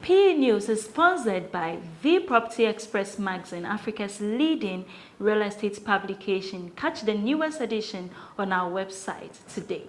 P News is sponsored by The Property Express magazine, Africa's leading real estate publication. Catch the newest edition on our website today.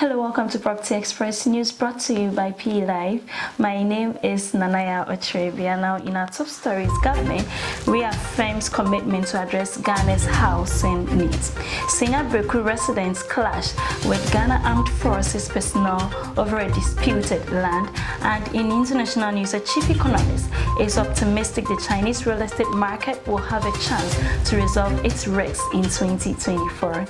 Hello, welcome to Property Express News, brought to you by P Live. My name is Nanaya Otrebia. Now, in our top stories, government reaffirms commitment to address Ghana's housing needs. Senya Breku residents clash with Ghana Armed Forces personnel over a disputed land. And in international news, a chief economist is optimistic the Chinese real estate market will have a chance to resolve its risks in 2024.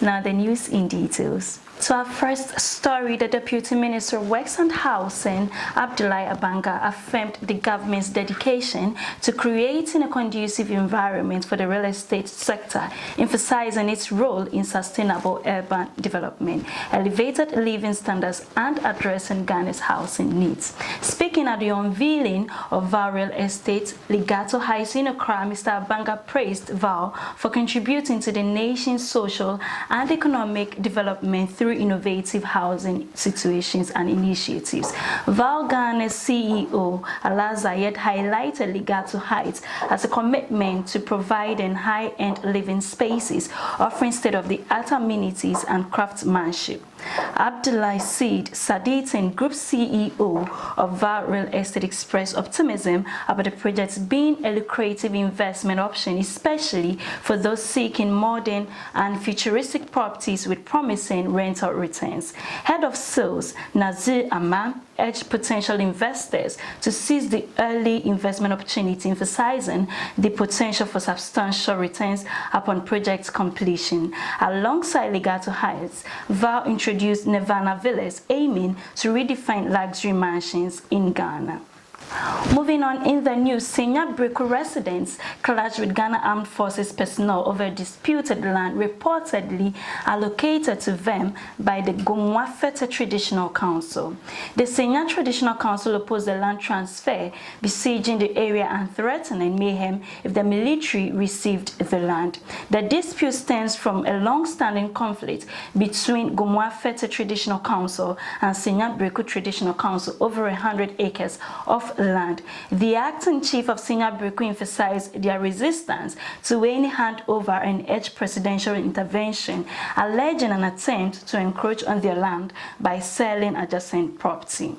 Now the news in details. To our first story, the Deputy Minister of Works and Housing, Abdullahi Abanga, affirmed the government's dedication to creating a conducive environment for the real estate sector, emphasizing its role in sustainable urban development, elevated living standards, and addressing Ghana's housing needs. Speaking at the unveiling of VAL Real Estate Legato Heights in Accra, Mr. Abanga praised VAL for contributing to the nation's social and economic development through innovative housing situations and initiatives. VAL Ghana's CEO, Ala Zayed, highlighted Legato Heights as a commitment to providing high-end living spaces, offering state-of-the-art amenities and craftsmanship. Abdullah Said Saditin, Group CEO of VAL Real Estate, expressed optimism about the project being a lucrative investment option, especially for those seeking modern and futuristic properties with promising rental returns. Head of Sales, Nazir Amman, urged potential investors to seize the early investment opportunity, emphasizing the potential for substantial returns upon project completion. Alongside Legato Heights, VAL introduced Nirvana Villas, aiming to redefine luxury mansions in Ghana. Moving on in the news, Senya Breku residents clashed with Ghana Armed Forces personnel over disputed land reportedly allocated to them by the Gomwa-Fete Traditional Council. The Senya Traditional Council opposed the land transfer, besieging the area and threatening mayhem if the military received the land. The dispute stems from a long-standing conflict between Gomwa-Fete Traditional Council and Senya Breku Traditional Council over 100 acres of land. The acting chief of Senya Breku emphasized their resistance to any handover and urged presidential intervention, alleging an attempt to encroach on their land by selling adjacent property.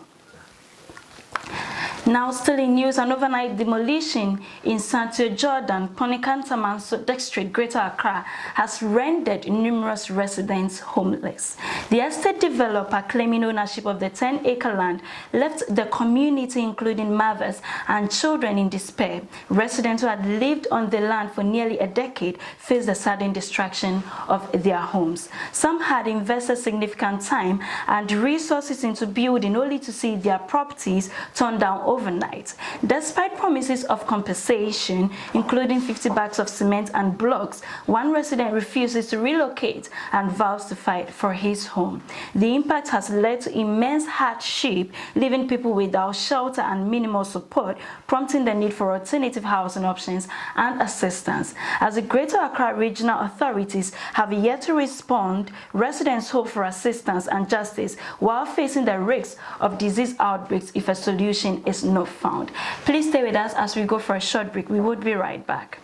Now, still in news, an overnight demolition in Santo Jordan, Ponikantamanso District, Greater Accra, has rendered numerous residents homeless. The estate developer, claiming ownership of the 10-acre land, left the community, including mothers and children, in despair. Residents who had lived on the land for nearly a decade faced the sudden destruction of their homes. Some had invested significant time and resources into building, only to see their properties torn down overnight. Despite promises of compensation, including 50 bags of cement and blocks, one resident refuses to relocate and vows to fight for his home. The impact has led to immense hardship, leaving people without shelter and minimal support, prompting the need for alternative housing options and assistance. As the Greater Accra regional authorities have yet to respond, residents hope for assistance and justice while facing the risks of disease outbreaks if a solution is not found. Please stay with us as we go for a short break. We would be right back.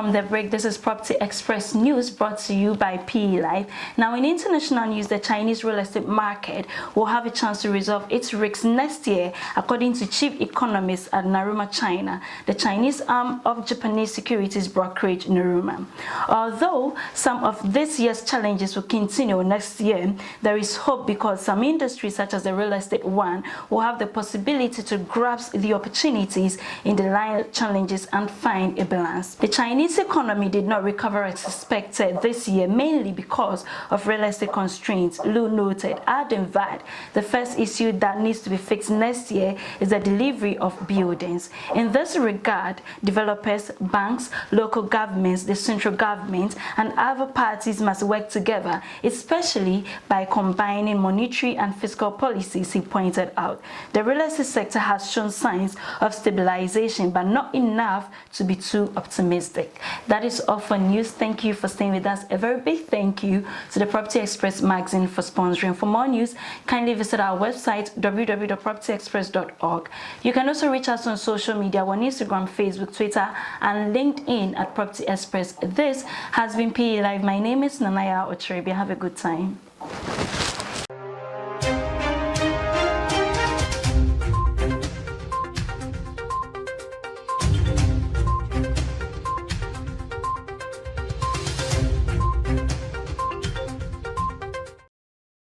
from the break, this is Property Express News brought to you by PE Live. Now, in international news, the Chinese real estate market will have a chance to resolve its risks next year, according to chief economist at Naruma China, the Chinese arm of Japanese securities brokerage Naruma. Although some of this year's challenges will continue next year, there is hope because some industries, such as the real estate one, will have the possibility to grasp the opportunities in the line of challenges and find a balance. The Chinese economy did not recover as expected this year, mainly because of real estate constraints, Lu noted, adding that the first issue that needs to be fixed next year is the delivery of buildings. In this regard, developers, banks, local governments, the central government, and other parties must work together, especially by combining monetary and fiscal policies, he pointed out. The real estate sector has shown signs of stabilization, but not enough to be too optimistic. That is all for news. Thank you for staying with us. A very big thank you to the Property Express magazine for sponsoring. For more news, kindly visit our website www.propertyexpress.org. You can also reach us on social media on Instagram, Facebook, Twitter, and LinkedIn at Property Express. This has been PE Live. My name is Nanaya Ocherebi. Have a good time.